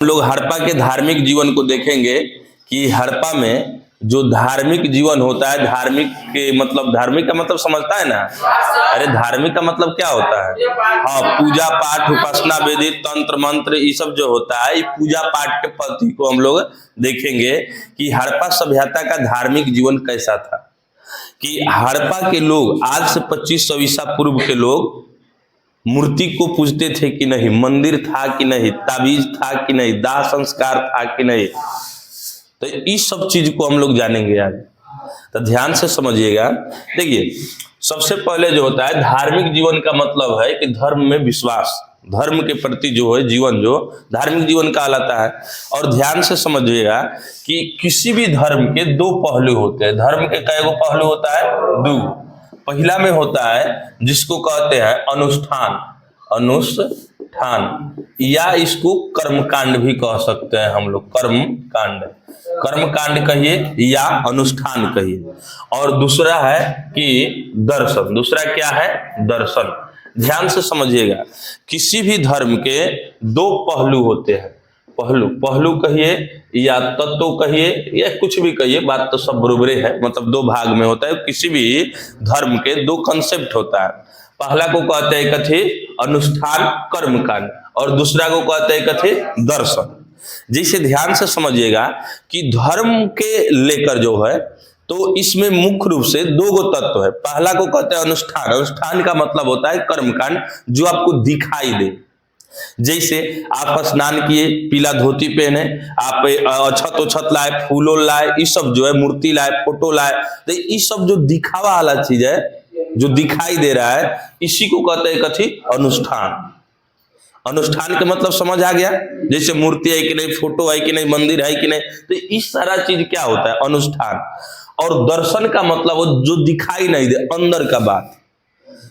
हम लोग हड़प्पा के धार्मिक जीवन को देखेंगे कि हड़प्पा में जो धार्मिक जीवन होता है, धार्मिक का मतलब समझता है ना? अरे धार्मिक का मतलब क्या होता है? हाँ, पूजा पाठ, उपासना, वेदी, तंत्र मंत्र, ये सब जो होता है, ये पूजा पाठ के प्रति को हम लोग देखेंगे कि हड़प्पा सभ्यता का धार्मिक जीवन कैसा था। कि हड़प्पा के लोग आज से 2500 ईसा पूर्व के लोग मूर्ति को पूजते थे कि नहीं, मंदिर था कि नहीं, ताबीज था कि नहीं, दाह संस्कार था कि नहीं, तो इस सब चीज को हम लोग जानेंगे आज। तो ध्यान से समझिएगा। देखिए, सबसे पहले जो होता है धार्मिक जीवन का मतलब है कि धर्म में विश्वास, धर्म के प्रति जो है जीवन, जो धार्मिक जीवन कहलाता है। और ध्यान से समझिएगा कि किसी भी धर्म के दो पहलू होते हैं। धर्म के कई गो पहलू होता है? दो। पहला में होता है जिसको कहते हैं अनुष्ठान, या इसको कर्मकांड भी कह सकते हैं हम लोग। कर्मकांड कहिए या अनुष्ठान कहिए। और दूसरा है कि दर्शन। दूसरा क्या है? दर्शन। ध्यान से समझिएगा, किसी भी धर्म के दो पहलू होते हैं। पहलू कहिए या तत्व कहिए या कुछ भी कहिए, बात तो सब बराबर है। मतलब दो भाग में होता है। किसी भी धर्म के दो कंसेप्ट होता है। पहला को कहते हैं कथी? अनुष्ठान, कर्मकांड, और दूसरा को कहते हैं कथी? दर्शन। जैसे ध्यान से समझिएगा कि धर्म के लेकर जो है, तो इसमें मुख्य रूप से दो गो तत्व है। पहला को कहते हैं अनुष्ठान। अनुष्ठान का मतलब होता है कर्मकांड, जो आपको दिखाई दे। जैसे आप स्नान किए, पीला धोती पहने, आप अक्षत लाए, फूलों लाए, ये सब जो है, मूर्ति लाए, फोटो लाए, तो ये सब जो दिखावा वाला चीज है, जो दिखाई दे रहा है, इसी को कहते हैं कथी? अनुष्ठान। अनुष्ठान का मतलब समझ आ गया? जैसे मूर्ति है कि नहीं, फोटो है कि नहीं, मंदिर है कि नहीं, तो इस सारा चीज क्या होता है? अनुष्ठान। और दर्शन का मतलब वो जो दिखाई नहीं दे, अंदर का बात।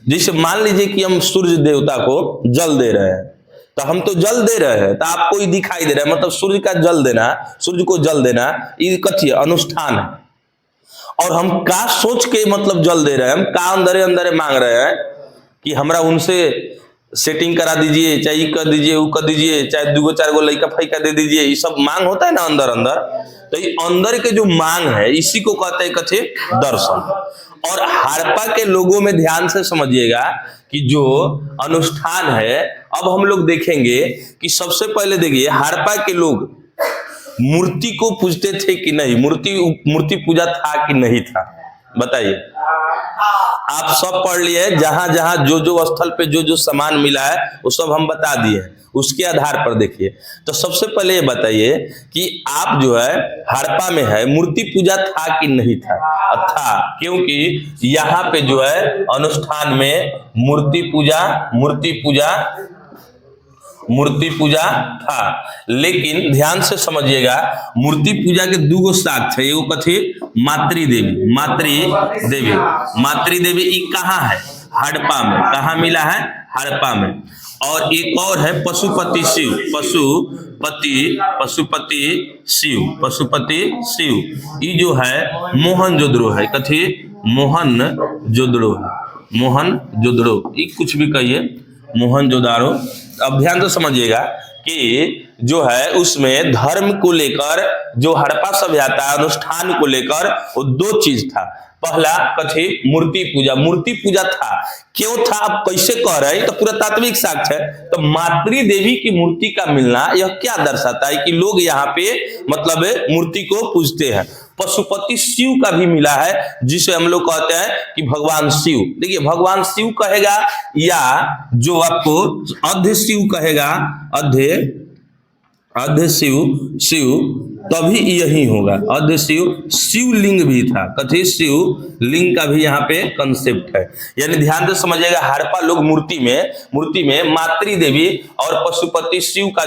जैसे मान लीजिए कि हम सूर्य देवता को जल दे रहे हैं, तो हम तो जल दे रहे हैं, तो आपको ही दिखाई दे रहा है, मतलब सूर्य का जल देना, सूर्य को जल देना, ये कथी? अनुष्ठान है। और हम का सोच के मतलब जल दे रहे हैं, हम का अंदर अंदर मांग रहे हैं कि हमरा उनसे सेटिंग करा दीजिए, चाहे ये कर दीजिए, वो कर दीजिए, चाहे 2 4 गो लड़का फैका दे दीजिए, ये सब मांग होता है ना अंदर अंदर। तो ये अंदर के जो मांग है, इसी को कहते हैं कथी? दर्शन। और हड़प्पा के लोगों में ध्यान से समझिएगा कि जो अनुष्ठान है, अब हम लोग देखेंगे कि सबसे पहले देखिए हड़प्पा के लोग मूर्ति को पूजते थे कि नहीं, मूर्ति पूजा था कि नहीं था, बताइए। आप सब पढ़ लिए, जहां जहां जो स्थल पे जो सामान मिला है वो सब हम बता दिए, उसके आधार पर देखिए। तो सबसे पहले ये बताइए कि आप जो है हड़प्पा में है, मूर्ति पूजा था कि नहीं था? था, क्योंकि यहाँ पे जो है अनुष्ठान में मूर्ति पूजा था। लेकिन ध्यान से समझिएगा, मूर्ति पूजा के दो गो शाख है। एगो कथी? मातृदेवी। मातृदेवी ये कहाँ है? हड़प्पा में। कहाँ मिला है? हड़प्पा में। और एक और है पशुपति शिव। पशुपति शिव ये जो है मोहनजोदड़ो है। कथी? मोहनजोदड़ो। ये कुछ भी कहिए, मोहनजोदारो। अब ध्यान से समझिएगा कि जो है उसमें धर्म को लेकर, जो हड़प्पा सभ्यता अनुष्ठान को लेकर, वो दो चीज था। पहला कथी? मूर्ति पूजा था। क्यों था, आप कैसे कह रहे हैं? तो पूरा तात्विक साक्ष्य है। तो मातृ देवी की मूर्ति का मिलना यह क्या दर्शाता है? कि लोग यहाँ पे मतलब मूर्ति को पूजते हैं। पशुपति शिव का भी मिला है, जिसे हम लोग कहते हैं कि भगवान शिव। देखिए, भगवान शिव कहेगा या जो आपको अर्ध शिव कहेगा, अर्ध शिव तभी यही होगा। अर्ध शिवलिंग भी था। कथी? शिवलिंग का भी यहाँ पे कंसेप्ट है। यानी ध्यान से समझिएगा, हड़प्पा लोग मूर्ति में मातृ देवी और पशुपति शिव का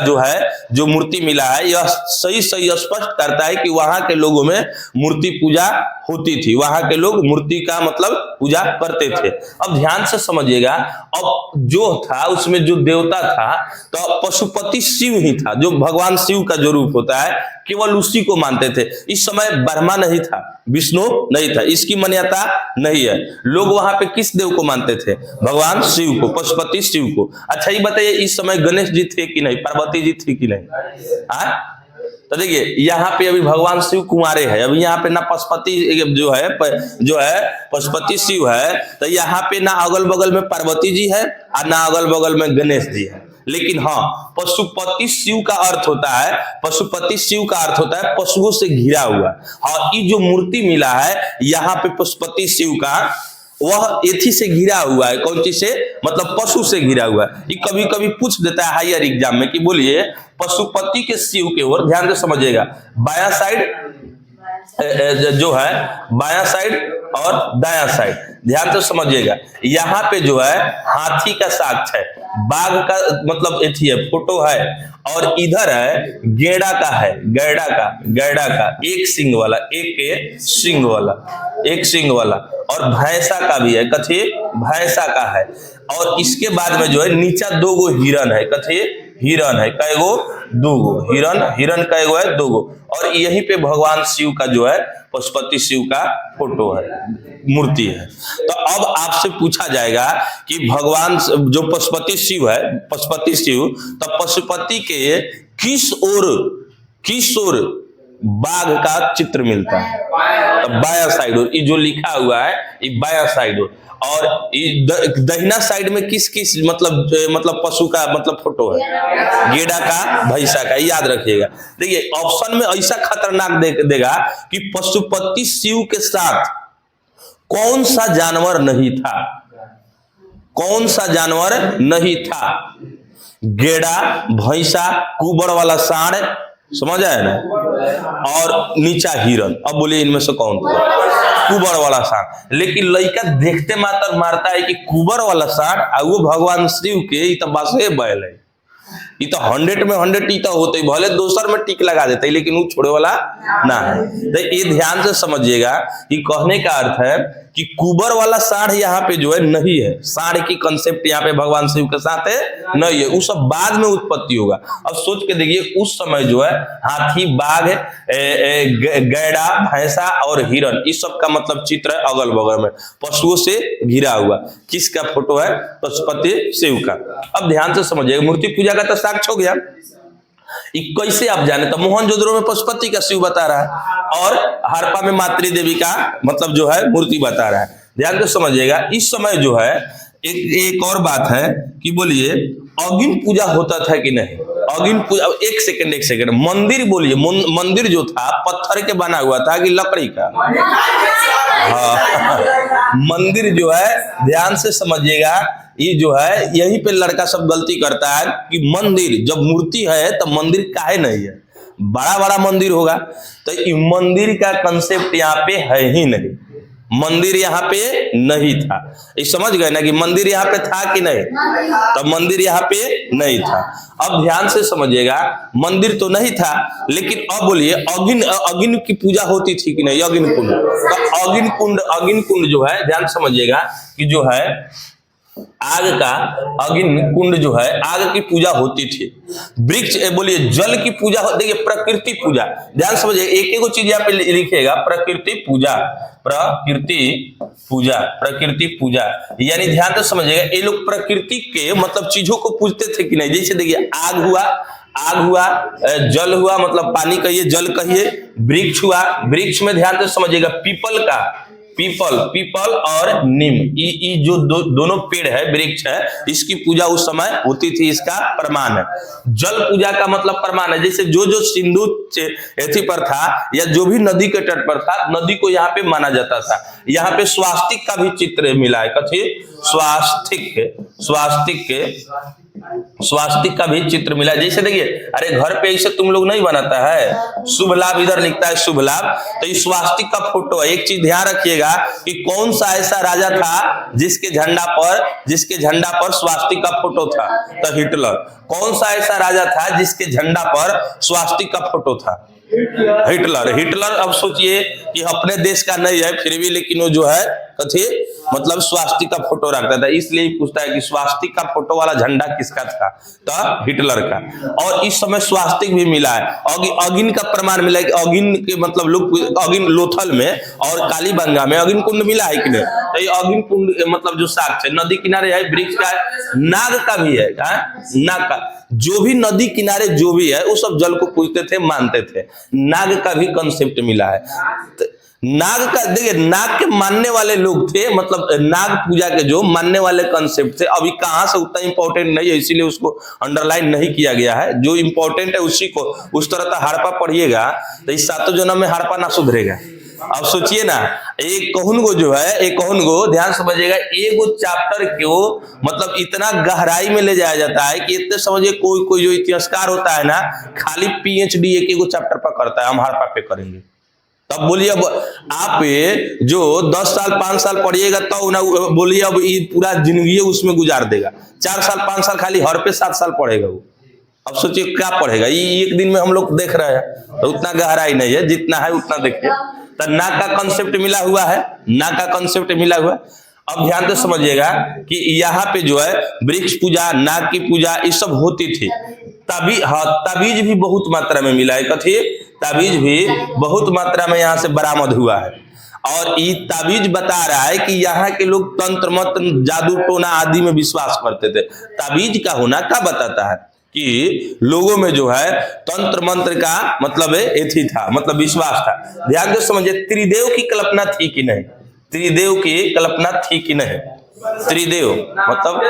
जो मूर्ति मिला है, यह सही स्पष्ट करता है कि वहां के लोगों में मूर्ति पूजा होती थी। वहां के लोग मूर्ति का मतलब पूजा करते थे। अब ध्यान से अब जो था उसमें जो देवता था, तो पशुपति शिव ही था। जो भगवान भगवान शिव का जो रूप होता है केवल उसी को मानते थे। इस समय ब्रह्मा नहीं था, विष्णु नहीं था, इसकी मान्यता नहीं है। लोग वहां पे किस देव को मानते थे? भगवान शिव को, पशुपति शिव को। अच्छा ये बताइए, इस समय गणेश जी थे कि नहीं, पार्वती जी थी कि नहीं? तो देखिए यहाँ पे अभी भगवान शिव कुंवारे हैं, अभी यहाँ पे ना पशुपति जो है पशुपति शिव है, तो यहाँ पे ना अगल बगल में पार्वती जी है और ना अगल बगल में गणेश जी है। लेकिन हाँ, पशुपति शिव का अर्थ होता है, पशुपति शिव का अर्थ होता है पशुओं से घिरा हुआ। हाँ, ये जो मूर्ति मिला है यहाँ पे पशुपति शिव का, वह एथी से घिरा हुआ है। कौन चीज से? मतलब पशु से घिरा हुआ है। ये कभी कभी पूछ देता है हायर एग्जाम में कि बोलिए पशुपति के शिव के ओर, ध्यान से समझिएगा, बायां साइड जो है, बायां साइड और दायां साइड, ध्यान से समझिएगा। यहाँ पे जो है हाथी का साक्ष्य है, बाघ का मतलब एथी है, फोटो है, और इधर है गेड़ा का है, गैड़ा का एक सिंग वाला, एक सिंग वाला, और भैंसा का भी है, कथी? भैंसा का है। और इसके बाद में जो है नीचा 2 गो हिरन है, कथी? हिरन है, कई गो? 2 गो हिरन कई गो है? 2 गो। और यहीं पे भगवान शिव का जो है पशुपति शिव का फोटो है, मूर्ति है। तो अब आपसे पूछा जाएगा कि भगवान जो पशुपति शिव है, पशुपति शिव, तो पशुपति के किस ओर बाघ का चित्र मिलता है? तो बाया साइड ओर, ये जो लिखा हुआ है ये बाया साइड ओर। और दहिना साइड में किस मतलब पशु का मतलब फोटो है? गेड़ा का, भैंसा का, याद रखिएगा। देखिए ऑप्शन में ऐसा खतरनाक देगा कि पशुपति शिव के साथ कौन सा जानवर नहीं था? कौन सा जानवर नहीं था? गेड़ा, भैंसा, कुबड़ वाला सांड, समझ आया ना, और नीचा हिरन। अब बोलिए इनमें से कौन था? कुबर वाला सांड। लेकिन लड़का देखते मात्र मारता है कि कुबर वाला सांड और वो भगवान शिव के तो बसे बैल है, ये तो 100 में 100 टीका होते ही, भले दोसर में टिक लगा देते ही, लेकिन वो छोड़े वाला ना है। तो ये ध्यान से समझिएगा कि कहने का अर्थ है कि कुबर वाला सांड यहाँ पे जो है नहीं है, सांड की कंसेप्ट यहाँ पे भगवान शिव के साथ है नहीं है, वो सब बाद में उत्पत्ति होगा। अब सोच के देखिए उस समय जो है हाथी, बाघ, गैड़ा, भैंसा और हिरन, इस सब का मतलब चित्र है अगल बगल में, पशुओं से घिरा हुआ। किसका फोटो है? पशुपति शिव का। अब ध्यान से समझिएगा, मूर्ति पूजा का तो साक्ष्य हो गया। कैसे आप जाने? तो मोहनजोदड़ो में पशुपति का शिव बता रहा है और हरप्पा में मातृ देवी का मतलब जो है मूर्ति बता रहा है। ध्यान से समझिएगा। इस समय जो है एक और बात है कि बोलिए अग्नि पूजा होता था कि नहीं? अग्नि पूजा, एक सेकंड, मंदिर बोलिए, मंदिर जो था पत्थर के बना हुआ था कि लकड़ी का? मंदिर जो है, ध्यान से समझिएगा, ये जो है यहीं पे लड़का सब गलती करता है कि मंदिर जब मूर्ति है तो मंदिर काहे नहीं है? बड़ा बड़ा मंदिर होगा। तो ये मंदिर का कंसेप्ट यहाँ पे है ही नहीं, मंदिर यहाँ पे नहीं था। ये समझ गए ना कि मंदिर यहाँ पे था कि नहीं? तो मंदिर यहाँ पे नहीं था। अब ध्यान से समझिएगा, मंदिर तो नहीं था, लेकिन अब बोलिए अग्नि की पूजा होती थी कि नहीं? अग्नि कुंड, तो अग्नि कुंड जो है, ध्यान समझिएगा कि जो है आग का अग्नि कुंड जो है, आग की पूजा होती थी। वृक्ष बोलिए जल की पूजा, देखिए प्रकृति पूजा, ध्यान समझिए, एक चीज यहाँ पे लिखिएगा, प्रकृति पूजा, प्रकृति पूजा, यानी ध्यान से समझिएगा ये लोग प्रकृति के मतलब चीजों को पूजते थे कि नहीं? जैसे देखिए आग हुआ, जल हुआ मतलब पानी कहिए, जल कहिए, वृक्ष हुआ, वृक्ष में ध्यान से समझिएगा पीपल और नीम, ये जो दोनों पेड़ है, वृक्ष है, इसकी पूजा उस समय होती थी, इसका प्रमाण है। जल पूजा का मतलब प्रमाण है, जैसे जो सिंधु एथी पर था या जो भी नदी के तट पर था, नदी को यहाँ पे माना जाता था। यहाँ पे स्वास्तिक का भी चित्र मिला है, कथी? स्वास्तिक का भी चित्र मिला। जैसे देखिए, अरे घर पे ऐसे तुम लोग नहीं बनाता है, शुभ लाभ इधर लिखता है शुभ लाभ, तो ये स्वास्तिक का फोटो है। एक चीज ध्यान रखिएगा कि कौन सा ऐसा राजा था जिसके झंडा पर स्वास्तिक का फोटो था? तो हिटलर। कौन सा ऐसा राजा था जिसके झंडा पर स्वास्तिक का फोटो था? हिटलर। अब सोचिए कि अपने देश का नहीं है फिर भी, लेकिन वो जो है कथी मतलब स्वास्तिक का फोटो रखता था, इसलिए पूछता है कि स्वास्तिक का फोटो वाला झंडा किसका था? तो हिटलर का। और इस समय स्वास्तिक भी मिला है, अगिन का प्रमाण मिला है कि अगिन के मतलब लोग अगिन लोथल में और कालीबंगा में अगिन कुंड मिला है कि नहीं? तो ये अगिन कुंड मतलब जो साक्ष्य है, नदी किनारे है, वृक्ष का है, नाग का भी है, नाग का, जो भी नदी किनारे जो भी है वो सब जल को पूजते थे, मानते थे। नाग का भी कंसेप्ट मिला है। नाग का देखिए, नाग के मानने वाले लोग थे, मतलब नाग पूजा के जो मानने वाले कंसेप्ट थे, अभी कहां से उतना इंपॉर्टेंट नहीं है, इसीलिए उसको अंडरलाइन नहीं किया गया है। जो इंपॉर्टेंट है उसी को, उस तरह का हड़प्पा पढ़िएगा तो इस 7 जन्म में हड़प्पा ना सुधरेगा। अब सोचिए ना, एक कहून को जो है, एक कहून को ध्यान समझिएगा, एगो चैप्टर को मतलब इतना गहराई में ले जाया जाता है कि इतने समझिए, कोई कोई जो इतिहासकार होता है ना, खाली PhD एक एगो चैप्टर पर करता है, हम हड़प्पा पे करेंगे। तब बोलिए, अब आप जो 10 साल 5 साल पढ़िएगा तो ना बोलिए अब ये पूरा जिंदगी उसमें गुजार देगा। 4 साल 5 साल खाली हड़प्पे 7 साल पढ़ेगा वो। अब सोचिए क्या पढ़ेगा, ये एक दिन में हम लोग देख रहे हैं, तो उतना गहराई नहीं है, जितना है उतना देखिए। तो नाग का कंसेप्ट मिला हुआ है, नाग का कंसेप्ट मिला हुआ है। अब ध्यान से समझिएगा कि यहाँ पे जो है वृक्ष पूजा, नाग की पूजा, ये सब होती थी। ताबीज भी बहुत मात्रा में मिला है, कथी? ताबीज भी बहुत मात्रा में यहाँ से बरामद हुआ है। और ये ताबीज बता रहा है कि यहाँ के लोग तंत्र मंत्र, जादू टोना आदि में विश्वास करते थे। ताबीज का होना क्या बताता है कि लोगों में जो है तंत्र मंत्र का मतलब एथी था, मतलब विश्वास था। ध्यान से समझिए, त्रिदेव की कल्पना थी कि नहीं? त्रिदेव की कल्पना थी कि नहीं? त्रिदेव मतलब,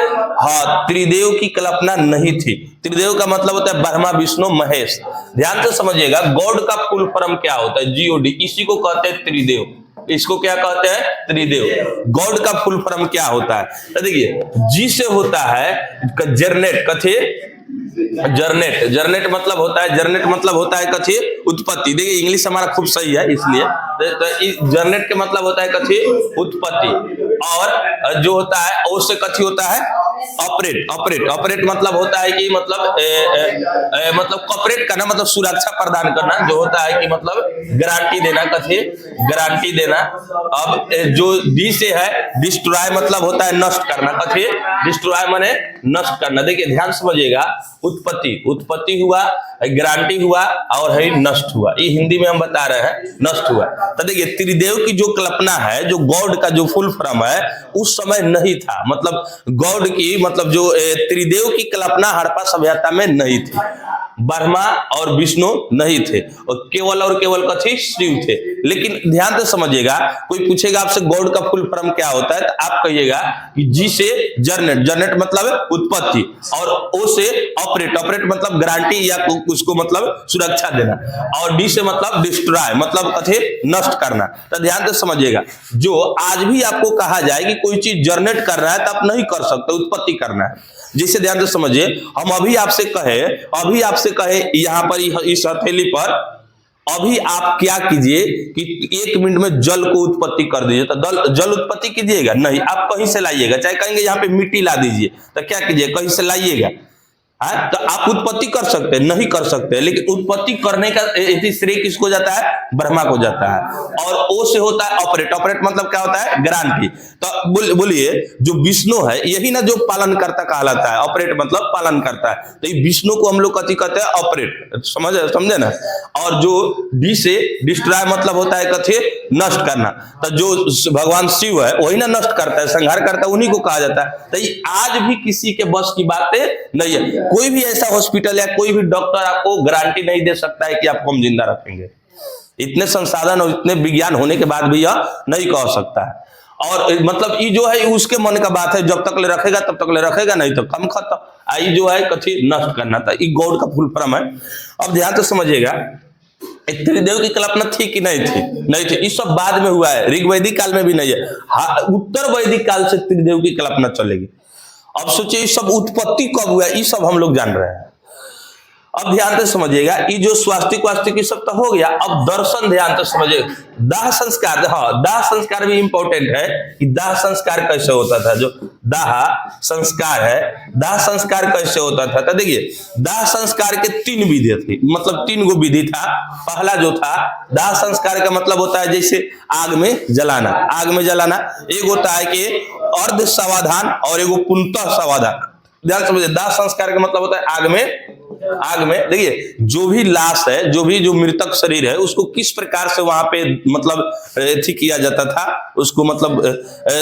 हाँ, त्रिदेव की कल्पना नहीं थी। त्रिदेव का मतलब होता है ब्रह्मा विष्णु महेश। ध्यान से समझिएगा, गॉड का फुल फॉर्म क्या होता है? GOD, इसी को कहते हैं त्रिदेव। इसको क्या कहते हैं? त्रिदेव। गॉड का फुल फॉर्म क्या होता है? तो देखिए, जी से होता है जरनेट, कथे जरनेट, जरनेट मतलब होता है, जरनेट मतलब होता है कथी? उत्पत्ति। देखिए इंग्लिश हमारा खूब सही है, इसलिए तो जरनेट के मतलब होता है कथी? उत्पत्ति। और जो होता है ओ से कथी होता है? ऑपरेट। ऑपरेट, ऑपरेट मतलब होता है कि मतलब मतलब कॉपरेट करना, मतलब सुरक्षा प्रदान करना, जो होता है कि मतलब गारंटी देना, कथी? गारंटी देना। अब जो डी से है डिस्ट्रॉय, मतलब होता है नष्ट करना, कथी? डिस्ट्रॉय माने नष्ट करना। देखिए ध्यान समझिएगा, उत्पत्ति, उत्पत्ति हुआ, गारंटी हुआ और है नष्ट हुआ। ये हिंदी में हम बता रहे हैं, नष्ट हुआ। तो देखिए त्रिदेव की जो कल्पना है, जो गॉड का जो फुल फॉर्म है, उस समय नहीं था। मतलब गॉड की मतलब जो त्रिदेव की कल्पना हड़प्पा सभ्यता में नहीं थी। ब्रह्मा और विष्णु नहीं थे, और केवल कथी? शिव थे। लेकिन ध्यान से समझिएगा, कोई पूछेगा आपसे गॉड का फुल फॉर्म क्या होता है, तो आप कहिएगा कि जी से जरनेट, जरनेट मतलब उत्पत्ति, और ओ से ऑपरेट, ऑपरेट मतलब गारंटी या उसको मतलब सुरक्षा देना, और डी से मतलब डिस्ट्रॉय, मतलब कथी? नष्ट करना। तो ध्यान से समझिएगा, जो आज भी आपको कहा जाए कि कोई चीज जरनेट कर रहा है तो आप नहीं कर सकते, उत्पत्ति करना है। जिसे ध्यान से समझिए, हम अभी आपसे कहे यहाँ पर इस हथेली पर, अभी आप क्या कीजिए कि 1 मिनट में जल को उत्पत्ति कर दीजिए, तो जल उत्पत्ति कीजिएगा? नहीं, आप कहीं से लाइएगा। चाहे कहेंगे यहाँ पे मिट्टी ला दीजिए, तो क्या कीजिए? कहीं से लाइएगा। तो आप उत्पत्ति कर सकते हैं? नहीं कर सकते। लेकिन उत्पत्ति करने का श्रेय किसको जाता है? ब्रह्मा को जाता है। और ओ से होता है ऑपरेट, ऑपरेट मतलब क्या होता है? गारंटी। तो बोलिए, जो विष्णु है यही ना जो पालन करता कहलाता है, ऑपरेट मतलब पालन करता है। तो ये विष्णु को हम लोग कथी कहते हैं? ऑपरेट। समझे ना? और जो डी से डिस्ट्रॉय मतलब होता है कथी? नष्ट करना। तो जो भगवान शिव है वही ना नष्ट करता है, संहार करता है, उन्हीं को कहा जाता है। तो ये आज भी किसी के बस की बातें नहीं है। कोई भी ऐसा हॉस्पिटल या कोई भी डॉक्टर आपको गारंटी नहीं दे सकता है कि आपको हम जिंदा रखेंगे। इतने संसाधन और इतने विज्ञान होने के बाद भी यह नहीं कह सकता है। और मतलब ये जो है उसके मन का बात है, जब तक ले रखेगा तब तक ले रखेगा, नहीं तो कम खत्म। आई जो है कथी? नष्ट करना था। ये गॉड का फुल फॉर्म है। अब ध्यान से समझिएगा, त्रिदेव की कल्पना थी कि नहीं थी? नहीं थी। ये सब बाद में हुआ है, ऋग वैदिक काल में भी नहीं है। हाँ, उत्तर वैदिक काल से त्रिदेव की कल्पना चलेगी। अब सोचिए सब उत्पत्ति कब हुआ, ये सब हम लोग जान रहे हैं। अब ध्यान से समझिएगा, ये जो स्वास्तिक वास्तिक ये सब तो हो गया। अब दर्शन ध्यान से समझिएगा, दाह संस्कार। हाँ, दाह संस्कार भी इंपॉर्टेंट है कि दाह संस्कार कैसे होता था। जो दाह संस्कार है। दाह संस्कार कैसे होता था? तो देखिए, दाह संस्कार के 3 विधि थी, मतलब 3 गो विधि था। पहला जो था, दाह संस्कार का मतलब होता है जैसे आग में जलाना। आग में जलाना एक होता है कि अर्ध समाधान और एगो पूर्णतः समाधान। ध्यान समझिए, दाह संस्कार का मतलब होता है आग में देखिए, जो भी लाश है, जो मृतक शरीर है, उसको किस प्रकार से वहां पे मतलब एथी किया जाता था, उसको मतलब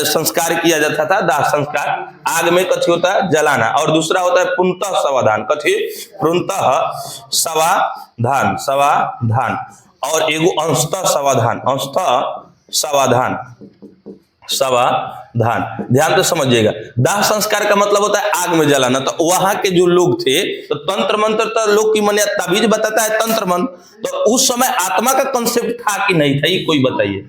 संस्कार किया जाता था, दाह संस्कार। आग में कथी होता है? जलाना। और दूसरा होता है पूर्णतः समाधान। कथी? पूर्णतः समाधान और एगो अंशतः समाधान। ध्यान से समझिएगा, दाह संस्कार का मतलब होता है आग में जलाना। तो वहां के जो लोग थे, तो तंत्र मंत्र तो लोग की माने ताबीज बताता है तंत्र मंत्र, तो उस समय आत्मा का कंसेप्ट था कि नहीं था, ये कोई बताइए।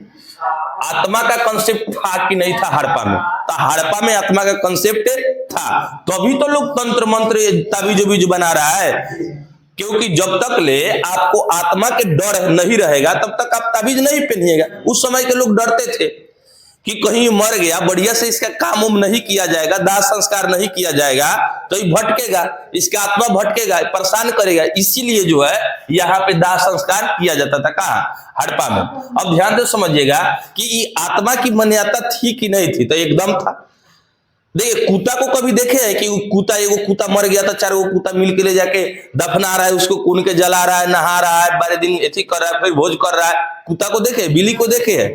आत्मा का कंसेप्ट था कि नहीं था हड़प्पा में? तो हड़प्पा में आत्मा का कंसेप्ट था, तभी तो लोग तंत्र मंत्र ताबीज बना रहा है। क्योंकि जब तक ले आपको आत्मा के डर नहीं रहेगा, तब तक आप ताबीज नहीं पहनिएगा। उस समय के लोग डरते थे कि कहीं मर गया, बढ़िया से इसका काम उम नहीं किया जाएगा, दाह संस्कार नहीं किया जाएगा, तो ये भटकेगा, इसका आत्मा भटकेगा, परेशान करेगा। इसीलिए जो है यहाँ पे दाह संस्कार किया जाता था। कहाँ? हड़प्पा में। अब ध्यान से समझिएगा कि ये आत्मा की मान्यता थी कि नहीं थी? तो एकदम था। देखिए, कुत्ता को कभी देखे हैं कि एगो कुत्ता मर गया था, 4 गो कुत्ता मिल के ले जाके दफना रहा है, उसको कून के जला रहा है, नहा रहा है, 12 दिन एथी कर रहा है, फिर भोज कर रहा है। कुत्ता को देखे? बिल्ली को देखे है?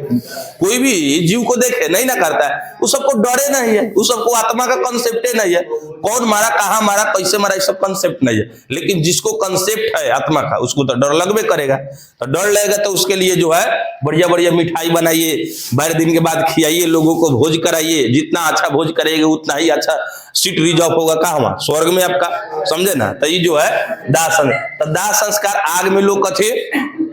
कोई भी जीव को देखे? नहीं ना करता है। उस सबको डरे नहीं है, उस सबको आत्मा का कंसेप्ट नहीं है। कौन मारा, कहाँ मारा, कैसे मारा, सब कंसेप्ट नहीं है। लेकिन जिसको कंसेप्ट है आत्मा का, उसको तो डर लगबे करेगा। तो डर लगेगा तो उसके लिए जो है बढ़िया बढ़िया मिठाई बनाइए, 12 दिन के बाद खिलाइए, लोगों को भोज कराइए। जितना अच्छा भोज करेंगे उतना ही अच्छा सीट रिजर्व होगा। कहाँ? स्वर्ग में आपका। समझे ना? तो ये जो है दाह संस्कार आग में लोग कथे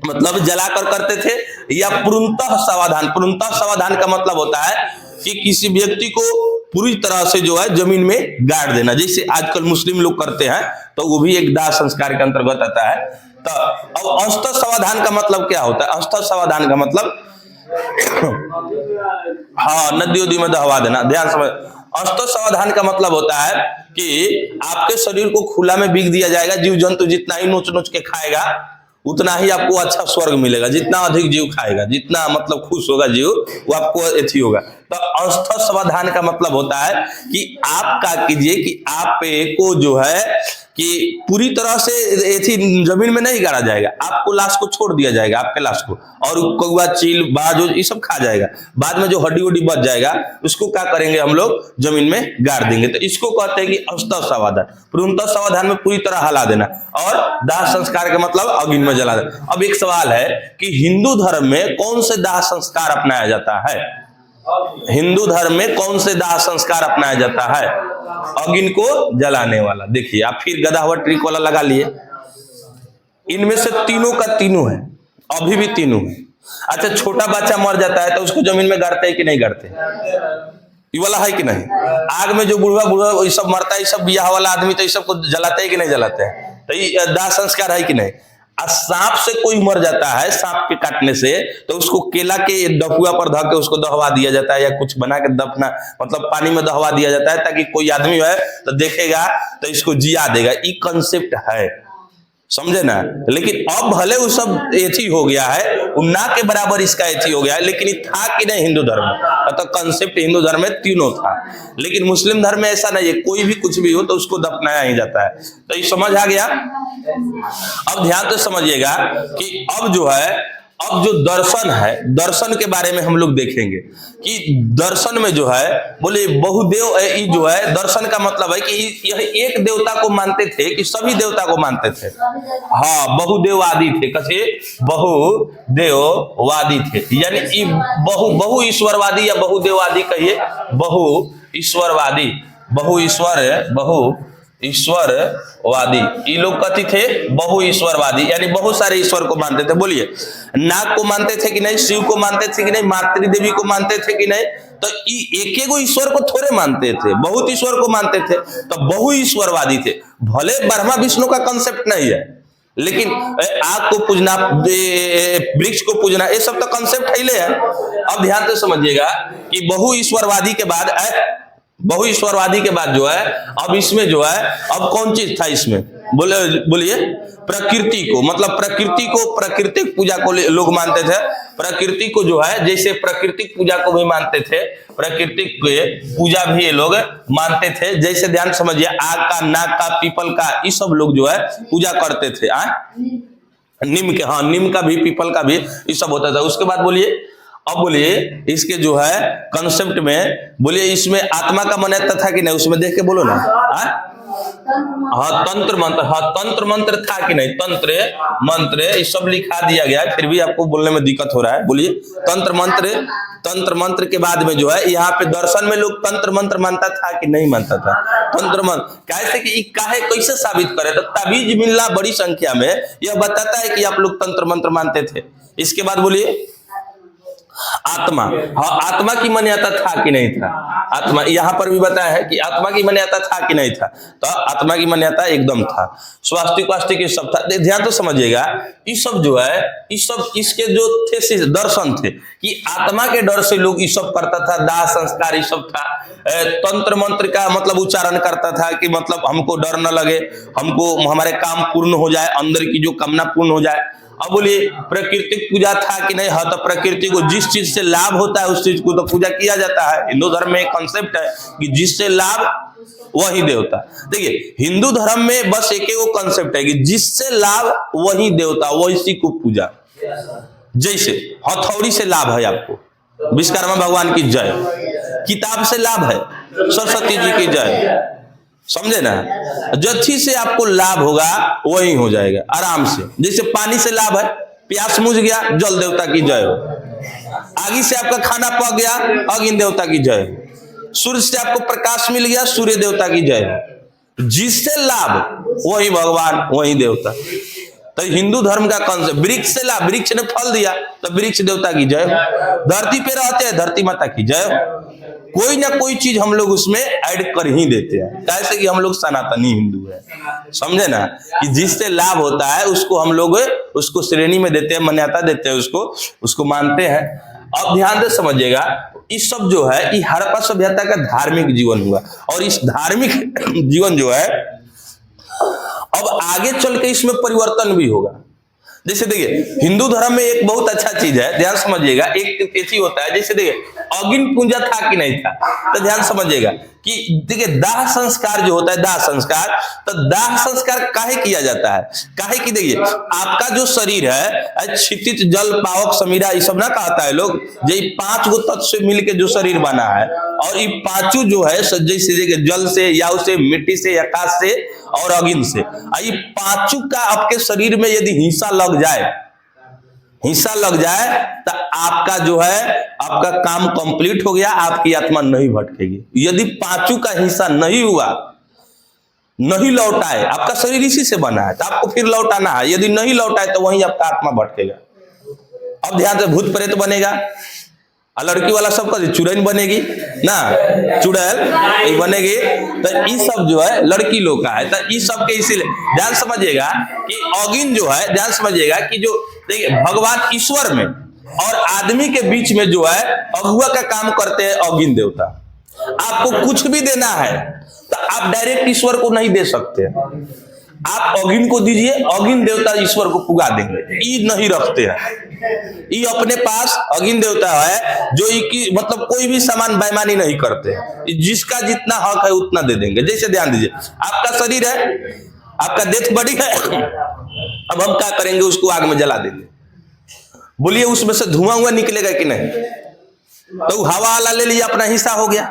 मतलब जलाकर करते थे, या पूर्णतः समाधान। पूर्णतः समाधान का मतलब होता है कि किसी व्यक्ति को पूरी तरह से जो है जमीन में गाड़ देना, जैसे आजकल मुस्लिम लोग करते हैं, तो वो भी एक दाह संस्कार के अंतर्गत आता है। तो अब अंशतः समाधान का मतलब क्या होता है? अंशतः समाधान का मतलब हाँ, नदी उदी में दहवा देना। ध्यान समझ, अंशतः समाधान का मतलब होता है कि आपके शरीर को खुला में बिक दिया जाएगा। जीव जंतु जितना ही नोच नोच के खाएगा, उतना ही आपको अच्छा स्वर्ग मिलेगा। जितना अधिक जीव खाएगा, जितना मतलब खुश होगा जीव, वो आपको अच्छी होगा। तो अंशतः समाधान का मतलब होता है कि आप क्या कीजिए कि आप को जो है कि पूरी तरह से ऐसी जमीन में नहीं गाड़ा जाएगा, आपको लाश को छोड़ दिया जाएगा, आपके लाश को, और कौवा, चील, बाज ये सब खा जाएगा। बाद में जो हड्डी उड्डी बच जाएगा, उसको क्या करेंगे हम लोग? जमीन में गाड़ देंगे। तो इसको कहते हैं कि अंशतः समाधान। पूर्णतः समाधान में पूरी तरह हला देना, और दाह संस्कार का मतलब अग्नि में जला देना। अब एक सवाल है कि हिंदू धर्म में कौन से दाह संस्कार अपनाया जाता है? हिंदू धर्म में कौन से दाह संस्कार अपनाया जाता है? अग्नि को जलाने वाला। देखिए, आप फिर गदावट ट्रिक वाला लगा लिए। इनमें से तीनों का तीनों है, अभी भी तीनों है। अच्छा, छोटा बच्चा मर जाता है तो उसको जमीन में गाड़ते हैं कि नहीं गाड़ते? ये वाला है कि नहीं? आग में जो बूढ़ा ये सब मरता है, सब बियाह वाला आदमी, तो ये सब को जलाते हैं कि नहीं जलाते हैं? तो ये दाह संस्कार है कि नहीं? सांप से कोई मर जाता है, सांप के काटने से, तो उसको केला के डकुआ पर धर के उसको दहवा दिया जाता है, या कुछ बना के दफना मतलब पानी में दहवा दिया जाता है, ताकि कोई आदमी है तो देखेगा तो इसको जिया देगा। ये कंसेप्ट है, समझे ना? लेकिन अब भले वो सब एथी हो गया है, ना के बराबर इसका एथी हो गया है, लेकिन ये था कि नहीं हिंदू धर्म में? तो कंसेप्ट हिंदू धर्म में तीनों था। लेकिन मुस्लिम धर्म में ऐसा नहीं है, कोई भी कुछ भी हो तो उसको दफनाया ही जाता है। तो ये समझ आ गया? अब ध्यान से समझिएगा कि अब जो है, अब जो दर्शन है, दर्शन के बारे में हम लोग देखेंगे कि दर्शन में जो है बोले बहुदेव, ये जो है दर्शन का मतलब है कि यह एक देवता को मानते थे कि सभी देवता को मानते थे? हाँ, बहुदेववादी थे। कैसे? बहुदेववादी थे, यानी बहु ईश्वरवादी या बहुदेववादी कहिए, बहु ईश्वरवादी। ये लोग कथी थे? बहु ईश्वरवादी, यानी बहुत सारे ईश्वर को मानते थे। बोलिए, नाग को मानते थे कि नहीं? शिव को मानते थे कि नहीं? मातृ देवी को मानते थे कि नहीं? तो एक एगो ईश्वर को थोड़े मानते थे, बहुत ईश्वर को मानते थे। तो बहु ईश्वरवादी थे। भले ब्रह्मा विष्णु का कंसेप्ट नहीं है, लेकिन आग को पूजना, वृक्ष को पूजना, ये सब तो कंसेप्ट है। अब ध्यान से समझिएगा कि बहु ईश्वरवादी के बाद बहु ईश्वरवादी के बाद जो है अब इसमें जो है अब कौन चीज था इसमें, बोलिए प्रकृति को, मतलब प्रकृति को, प्राकृतिक पूजा को लोग मानते थे। प्रकृति को जो है जैसे प्राकृतिक पूजा को भी मानते थे, प्राकृतिक पूजा भी ये लोग मानते थे। जैसे ध्यान समझिए, आग का, नाग का, पीपल का, ये सब लोग जो है पूजा करते थे। नीम के, हाँ नीम का भी, पीपल का भी, ये सब होता था। उसके बाद बोलिए, अब बोलिए इसके जो है कंसेप्ट में बोलिए, इसमें आत्मा का मान्यता था कि नहीं, उसमें देख के बोलो ना। हाँ तंत्र मंत्र, हाँ तंत्र मंत्र था कि नहीं, तंत्र मंत्र ये सब लिखा दिया गया है, फिर भी आपको बोलने में दिक्कत हो रहा है। बोलिए तंत्र मंत्र, तंत्र मंत्र के बाद में जो है यहाँ पे दर्शन में लोग तंत्र मंत्र मानता था कि नहीं मानता था, तंत्र मंत्र। कैसे कि काहे कैसे साबित करे, तो ताबीज मिलना बड़ी संख्या में यह बताता है कि आप लोग तंत्र मंत्र मानते थे। इसके बाद बोलिए आत्मा, हाँ आत्मा की मान्यता था कि नहीं था, आत्मा यहाँ पर भी बताया है कि आत्मा की मान्यता था कि नहीं था, तो आत्मा की मान्यता एकदम था। स्वास्तिक वास्तिक ये सब था। ध्यान तो समझिएगा, ये सब जो है, ये सब इसके जो थे दर्शन थे कि आत्मा के डर से लोग ये सब करता था, दाह संस्कार ये सब था। तंत्र मंत्र का मतलब उच्चारण करता था कि मतलब हमको डर न लगे, हमको हमारे काम पूर्ण हो जाए, अंदर की जो कामना पूर्ण हो जाए। अब बोलिए प्राकृतिक पूजा था कि नहीं, हाँ तो प्रकृति को जिस चीज से लाभ होता है उस चीज को तो पूजा किया जाता है। हिंदू धर्म में एक कॉन्सेप्ट है कि जिससे लाभ वही देवता। देखिए हिंदू धर्म में बस एक वो कॉन्सेप्ट है कि जिससे लाभ वही देवता, वही को पूजा। जैसे हथौड़ी से लाभ है आपको, विश्वकर्मा भगवान की जय। किताब से लाभ है, सरस्वती जी की जय। समझे ना, जथी से आपको लाभ होगा वही हो जाएगा आराम से। जैसे पानी से लाभ है, प्यास मुझ गया, जल देवता की जय हो। आगी से आपका खाना पक गया, अग्नि देवता की जय हो। सूर्य से आपको प्रकाश मिल गया, सूर्य देवता की जय हो। जिससे लाभ वही भगवान, वही देवता। तो हिंदू धर्म का कॉन्सेप्ट, वृक्ष से लाभ, वृक्ष ने फल दिया तो वृक्ष देवता की जय हो। धरती पे रहते हैं, धरती माता की जय हो। कोई ना कोई चीज हम लोग उसमें ऐड कर ही देते हैं, कैसे कि हम लोग सनातनी हिंदू है। समझे ना, कि जिससे लाभ होता है उसको हम लोग उसको श्रेणी में देते हैं, मान्यता देते हैं, उसको मानते हैं। अब ध्यान से समझिएगा, इस सब जो है ये हड़प्पा सभ्यता का धार्मिक जीवन हुआ, और इस धार्मिक जीवन जो है अब आगे चल के इसमें परिवर्तन भी होगा। जैसे देखिए हिंदू धर्म में एक बहुत अच्छा चीज है, ध्यान समझिएगा, एक ऐसी होता है, जैसे देखिए अग्नि पूजा था कि नहीं था, तो ध्यान समझिएगा कि देखिए दाह संस्कार जो होता है, दाह संस्कार, तो दाह संस्कार काहे किया जाता है, काहे कि देखिए आपका जो शरीर है क्षितिज जल पावक समीरा ये सब ना कहता है लोग, ये 5 गो तत्व से मिलके जो शरीर बना है, और ये पांचों जो है जैसे जल से, या उसे मिट्टी से, आकाश से और अग्नि से, ये पांचों का आपके शरीर में यदि हिस्सा लग जाए, हिस्सा लग जाए तो आपका जो है आपका काम कंप्लीट हो गया, आपकी आत्मा नहीं भटकेगी। यदि पांचों का हिस्सा नहीं हुआ, नहीं लौटाए, आपका शरीर इसी से बना है तो आपको फिर लौटाना है, यदि नहीं लौटाए तो वहीं आपका आत्मा भटकेगा। अब ध्यान से, भूत प्रेत बनेगा, लड़की वाला सब का चुड़ैल बनेगी ना, चुड़ैल बनेगी, तो ये सब जो है लड़की लोग का है, तो ये सब के इसीलिए ध्यान समझिएगा कि अग्नि जो है, ध्यान समझिएगा कि जो देखिए भगवान ईश्वर में और आदमी के बीच में जो है अगुआ का काम करते हैं अग्नि देवता। आपको कुछ भी देना है तो आप डायरेक्ट ईश्वर को नहीं दे सकते, आप अग्नि को दीजिए, अग्नि देवता ईश्वर को पुगा देंगे। ये नहीं रखते हैं, ये अपने पास अग्नि देवता है जो की मतलब कोई भी सामान बेईमानी नहीं करते हैं, जिसका जितना हक है उतना दे देंगे। जैसे ध्यान दीजिए, आपका शरीर है, आपका डेथ बॉडी है, अब हम क्या करेंगे, उसको आग में जला देंगे। बोलिए उसमें से धुआं निकलेगा कि नहीं, तो हवा वाला ले लिया, अपना हिस्सा हो गया।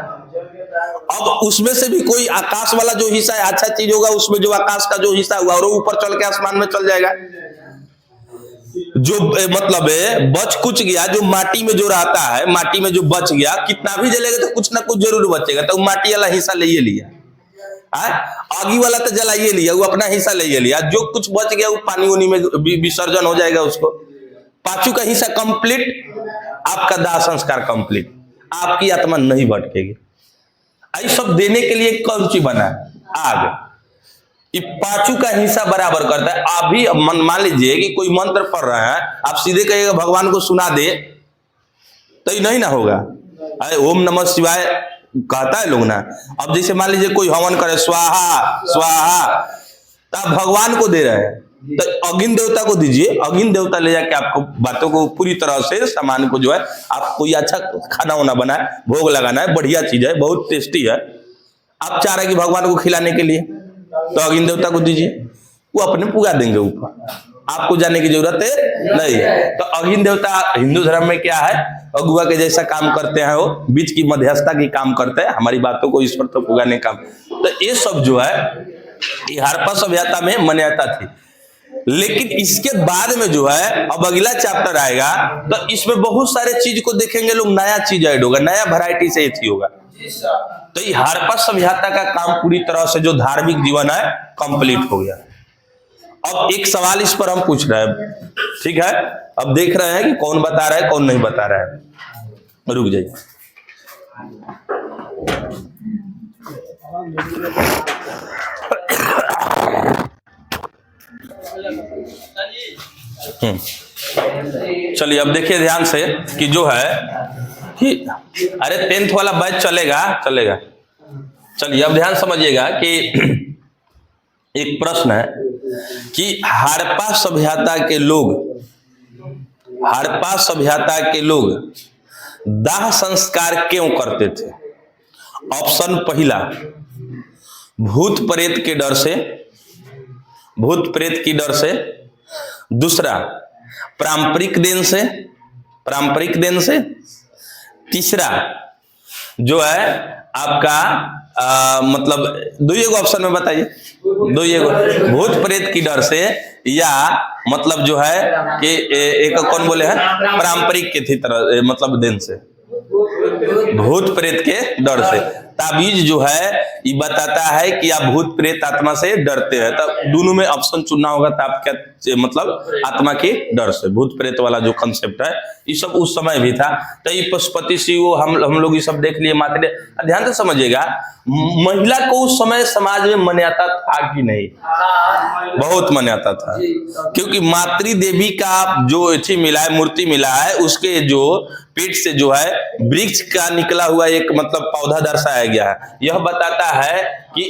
अब उसमें से भी कोई आकाश वाला जो हिस्सा है, अच्छा चीज होगा, उसमें जो आकाश का जो हिस्सा हुआ और वो ऊपर चल के आसमान में चल जाएगा। जो मतलब है बच कुछ गया, जो माटी में जो रहता है, माटी में जो बच गया, कितना भी जलेगा तो कुछ ना कुछ जरूर बचेगा, तो माटी वाला हिस्सा ले लिया, आगी वाला तो जलाइए लिया, वो अपना हिस्सा ले लिया, जो कुछ बच गया वो पानी उनी में विसर्जन हो जाएगा। उसको पांचों का हिस्सा कंप्लीट, आपका दाह संस्कार कंप्लीट, आपकी आत्मा नहीं भटकेगी। ये सब देने के लिए कौन सी बना है, आग। ये पांचों का हिस्सा बराबर करता है। आप भी मान लीजिए कि कोई मंत्र पढ़ रहे हैं, आप सीधे कहिएगा भगवान को सुना दे, तो ये नहीं ना होगा। अरे ओम नमः शिवाय कहता है लोग ना। अब जैसे मान लीजिए कोई हवन करे स्वाहा स्वाहा, तो आप भगवान को दे रहे हैं, तो अग्नि देवता को दीजिए, अग्नि देवता ले जाके आपको बातों को पूरी तरह से सामान को जो है, आप कोई अच्छा खाना वाना बनाए, भोग लगाना है, बढ़िया चीज है, बहुत टेस्टी है, आप चाह रहे हैं कि भगवान को खिलाने के लिए, तो अग्नि देवता को दीजिए, वो अपने पुगा देंगे ऊपर, आपको जाने की जरूरत है नहीं। तो अग्नि देवता हिंदू धर्म में क्या है, अगुआ के जैसा काम करते हैं, वो बीच की मध्यस्थता की काम करते हैं, हमारी बातों को ईश्वर तक पुगाने का। तो ये सब जो है ये हड़प्पा सभ्यता में मान्यता थी। लेकिन इसके बाद में जो है अब अगला चैप्टर आएगा, तो इसमें बहुत सारे चीज को देखेंगे लोग, नया चीज ऐड होगा, नया वैरायटी से ये होगा। तो ये हड़प्पा सभ्यता का काम पूरी तरह से जो धार्मिक जीवन है कंप्लीट हो गया। अब एक सवाल इस पर हम पूछ रहे हैं, ठीक है, अब देख रहे हैं कि कौन बता रहा है कौन नहीं बता रहा है। रुक जाइए, चलिए अब देखिए ध्यान से कि जो है कि अरे 10th वाला बैच चलेगा चलेगा। चलिए अब ध्यान समझिएगा कि एक प्रश्न है कि हड़प्पा सभ्यता के लोग दाह संस्कार क्यों करते थे? ऑप्शन पहला, भूत प्रेत के डर से, भूत प्रेत की डर से। दूसरा, पारंपरिक देन से। तीसरा जो है आपका मतलब दो ही ऑप्शन में बताइए, दो ही भूत प्रेत की डर से, या मतलब जो है कि एक कौन बोले हैं पारंपरिक के थी तरह मतलब देन से, भूत प्रेत के डर से। ताबीज जो है ये बताता है कि आप भूत प्रेत आत्मा से डरते हैं, तब दोनों में ऑप्शन चुनना होगा। तो आप क्या मतलब आत्मा के डर से, भूत प्रेत वाला जो कंसेप्ट है ये सब उस समय भी था। तो ये पशुपति सी वो हम लोग ये सब देख लिए। मात्र ध्यान से समझिएगा, महिला को उस समय समाज में मान्यता था कि नहीं? बहुत मान्यता था, क्योंकि मातृ देवी का जो एथी मिला है, मूर्ति मिला है, उसके जो पेट से जो है वृक्ष का निकला हुआ एक मतलब पौधा दर्शाया गया है। यह बताता है कि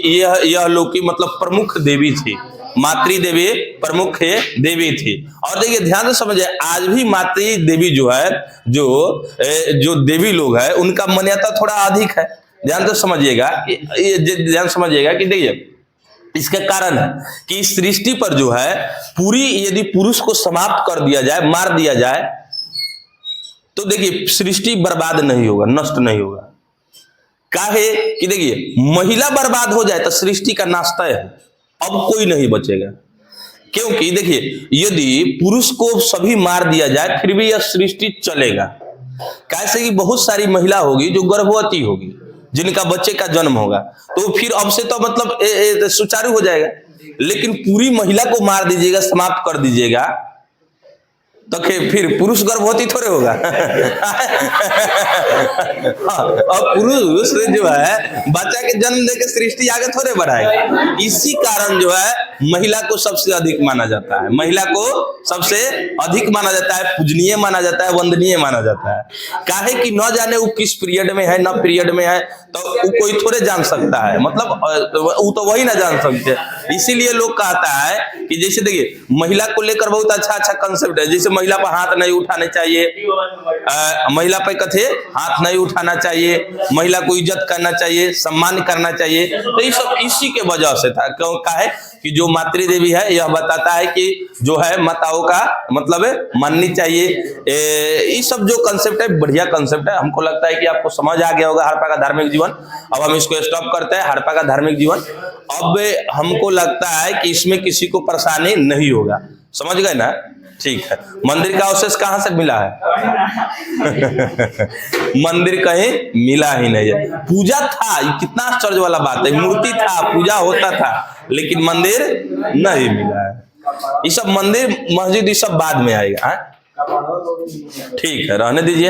यह लोग की मतलब प्रमुख देवी थी, मातृ देवी प्रमुख देवी थी। और देखिए ध्यान से समझिए, आज भी मातृ देवी जो है, जो देवी लोग है, उनका मान्यता थोड़ा अधिक है। ध्यान से समझिएगा, ध्यान समझिएगा कि देखिए इसका कारण है कि इस सृष्टि पर जो है पूरी, यदि पुरुष को समाप्त कर दिया जाए, मार दिया जाए, तो देखिए सृष्टि बर्बाद नहीं होगा, नष्ट नहीं होगा। काहे कि देखिए महिला बर्बाद हो जाए तो सृष्टि का नाश तय है, अब कोई नहीं बचेगा। क्योंकि देखिए यदि पुरुष को सभी मार दिया जाए फिर भी यह सृष्टि चलेगा। कैसे कि बहुत सारी महिला होगी जो गर्भवती होगी, जिनका बच्चे का जन्म होगा, तो फिर अब से तो मतलब सुचारू हो जाएगा। लेकिन पूरी महिला को मार दीजिएगा, समाप्त कर दीजिएगा, तो फिर पुरुष गर्भवती थोड़े होगा। और पुरुष जो है बच्चा के जन्म देके सृष्टि आगे थोड़े बढ़ाएगा। इसी कारण जो है महिला को सबसे अधिक माना जाता है, महिला को सबसे अधिक माना जाता है, पूजनीय माना जाता है, वंदनीय माना जाता है। काहे कि न जाने वो किस पीरियड में है, न पीरियड में है, तो वो कोई थोड़े जान सकता है, मतलब वो तो वही ना जान सकते। इसीलिए लोग कहता है कि जैसे देखिए महिला को लेकर बहुत अच्छा कंसेप्ट है, जैसे महिला पर हाथ नहीं उठाने चाहिए, महिला पे कथे हाथ नहीं उठाना चाहिए, महिला को इज्जत करना चाहिए, सम्मान करना चाहिए। तो ये सब इसी के वजह से था। क्यों कहे कि जो मातृ देवी है यह बताता है कि जो है माताओं का मतलब माननी चाहिए। ये सब जो कंसेप्ट है बढ़िया कंसेप्ट है। हमको लगता है कि आपको समझ आ गया होगा हड़प्पा का धार्मिक जीवन। अब हम इसको स्टॉप करते हैं, हड़प्पा का धार्मिक जीवन। अब हमको लगता है कि इसमें किसी को परेशानी नहीं होगा, समझ गए ना? ठीक है। मंदिर का अवशेष कहां से मिला है? मंदिर कहीं मिला ही नहीं है। पूजा था, कितना आश्चर्य वाला बात है, मूर्ति था, पूजा होता था, लेकिन मंदिर नहीं मिला है। ये सब मंदिर मस्जिद ये सब बाद में आएगा। ठीक है, रहने दीजिए।